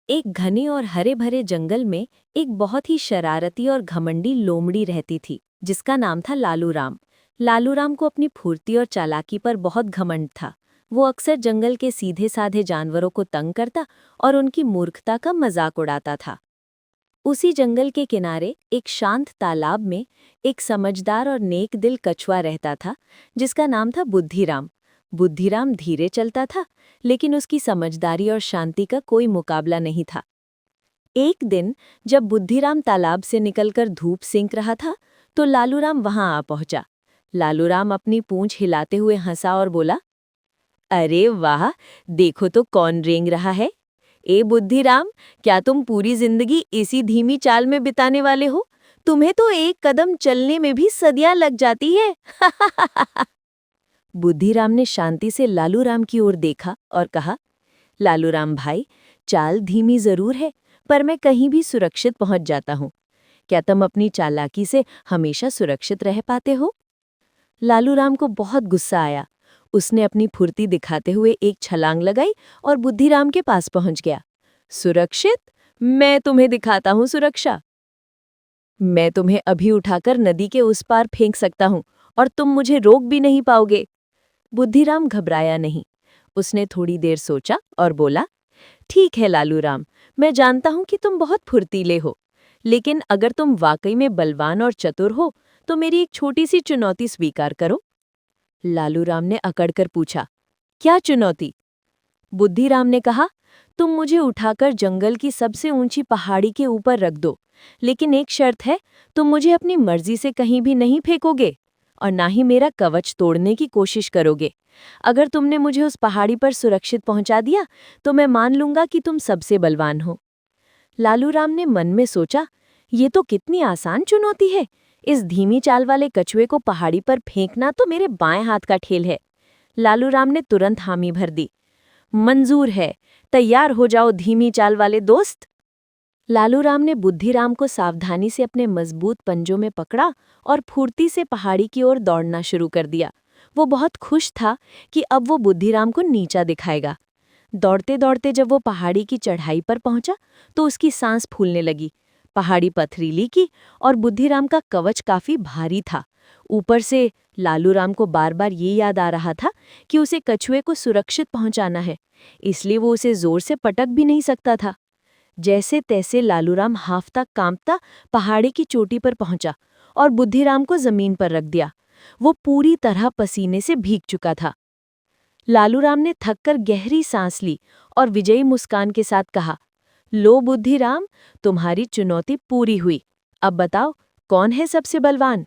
एक घने और हरे भरे जंगल में एक बहुत ही शरारती और घमंडी लोमड़ी रहती थी जिसका नाम था लालू राम। लालू राम को अपनी फुर्ती और चालाकी पर बहुत घमंड था। वो अक्सर जंगल के सीधे साधे जानवरों को तंग करता और उनकी मूर्खता का मजाक उड़ाता था। उसी जंगल के किनारे एक शांत तालाब में एक समझदार और नेक दिल कछुआ रहता था जिसका नाम था बुद्धिराम। बुद्धिराम धीरे चलता था, लेकिन उसकी समझदारी और शांति का कोई मुकाबला नहीं था। एक दिन जब बुद्धिराम तालाब से निकलकर धूप सेंक रहा था तो लालूराम वहां आ पहुंचा। लालूराम अपनी पूंछ हिलाते हुए हंसा और बोला, अरे वाह, देखो तो कौन रेंग रहा है। ए बुद्धिराम, क्या तुम पूरी जिंदगी इसी धीमी चाल में बिताने वाले हो? तुम्हें तो एक कदम चलने में भी सदियां लग जाती है। बुद्धिराम ने शांति से लालूराम की ओर देखा और कहा, लालूराम भाई, चाल धीमी जरूर है, पर मैं कहीं भी सुरक्षित पहुंच जाता हूं। क्या तुम अपनी चालाकी से हमेशा सुरक्षित रह पाते हो? लालूराम को बहुत गुस्सा आया। उसने अपनी फुर्ती दिखाते हुए एक छलांग लगाई और बुद्धिराम के पास पहुंच गया। सुरक्षित? मैं तुम्हें दिखाता हूं सुरक्षा। मैं तुम्हें अभी उठाकर नदी के उस पार फेंक सकता हूं और तुम मुझे रोक भी नहीं पाओगे। बुद्धिराम घबराया नहीं। उसने थोड़ी देर सोचा और बोला, ठीक है लालूराम, मैं जानता हूं कि तुम बहुत फुर्तीले हो, लेकिन अगर तुम वाकई में बलवान और चतुर हो तो मेरी एक छोटी सी चुनौती स्वीकार करो। लालूराम ने अकड़कर पूछा, क्या चुनौती? बुद्धिराम ने कहा, तुम मुझे उठाकर जंगल की सबसे ऊंची पहाड़ी के ऊपर रख दो, लेकिन एक शर्त है, तुम मुझे अपनी मर्जी से कहीं भी नहीं फेंकोगे और ना ही मेरा कवच तोड़ने की कोशिश करोगे। अगर तुमने मुझे उस पहाड़ी पर सुरक्षित पहुंचा दिया तो मैं मान लूंगा कि तुम सबसे बलवान हो। लालूराम ने मन में सोचा, ये तो कितनी आसान चुनौती है। इस धीमी चाल वाले कछुए को पहाड़ी पर फेंकना तो मेरे बाएं हाथ का खेल है। लालूराम ने तुरंत हामी भर दी। मंजूर है, तैयार हो जाओ धीमी चाल वाले दोस्त। लालूराम ने बुद्धिराम को सावधानी से अपने मजबूत पंजों में पकड़ा और फुर्ती से पहाड़ी की ओर दौड़ना शुरू कर दिया। वो बहुत खुश था कि अब वो बुद्धिराम को नीचा दिखाएगा। दौड़ते दौड़ते जब वो पहाड़ी की चढ़ाई पर पहुंचा तो उसकी सांस फूलने लगी। पहाड़ी पथरीली की और बुद्धिराम का कवच काफी भारी था। ऊपर से लालूराम को बार बार ये याद आ रहा था कि उसे कछुए को सुरक्षित पहुंचाना है, इसलिए वो उसे जोर से पटक भी नहीं सकता था। जैसे तैसे लालूराम हांफता कांपता पहाड़ी की चोटी पर पहुंचा और बुद्धिराम को जमीन पर रख दिया। वो पूरी तरह पसीने से भीग चुका था। लालूराम ने थककर गहरी सांस ली और विजयी मुस्कान के साथ कहा, लो बुद्धिराम, तुम्हारी चुनौती पूरी हुई। अब बताओ, कौन है सबसे बलवान?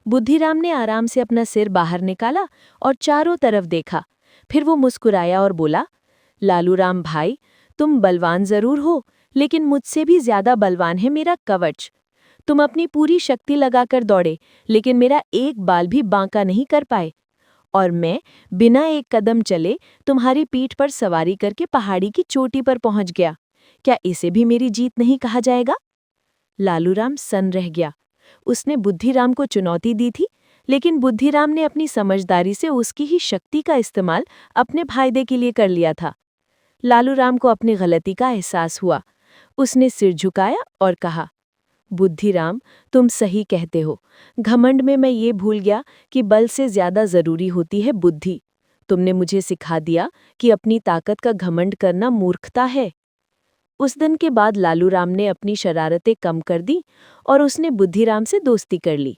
बुद्धिराम ने आराम से अपना सिर बाहर निकाला और चारों तरफ देखा। फिर वो मुस्कुराया और बोला, लालूराम भाई, तुम बलवान जरूर हो, लेकिन मुझसे भी ज्यादा बलवान है मेरा कवच। तुम अपनी पूरी शक्ति लगाकर दौड़े, लेकिन मेरा एक बाल भी बांका नहीं कर पाए। और मैं बिना एक कदम चले तुम्हारी पीठ पर सवारी करके पहाड़ी की चोटी पर पहुंच गया। क्या इसे भी मेरी जीत नहीं कहा जाएगा? लालूराम सन्न रह गया। उसने बुद्धिराम को चुनौती दी थी, लेकिन बुद्धिराम ने अपनी समझदारी से उसकी ही शक्ति का इस्तेमाल अपने फायदे के लिए कर लिया था। लालूराम को अपनी गलती का एहसास हुआ। उसने सिर झुकाया और कहा, बुद्धिराम, तुम सही कहते हो। घमंड में मैं ये भूल गया कि बल से ज्यादा जरूरी होती है बुद्धि। तुमने मुझे सिखा दिया कि अपनी ताकत का घमंड करना मूर्खता है। उस दिन के बाद लालूराम ने अपनी शरारतें कम कर दी और उसने बुद्धिराम से दोस्ती कर ली।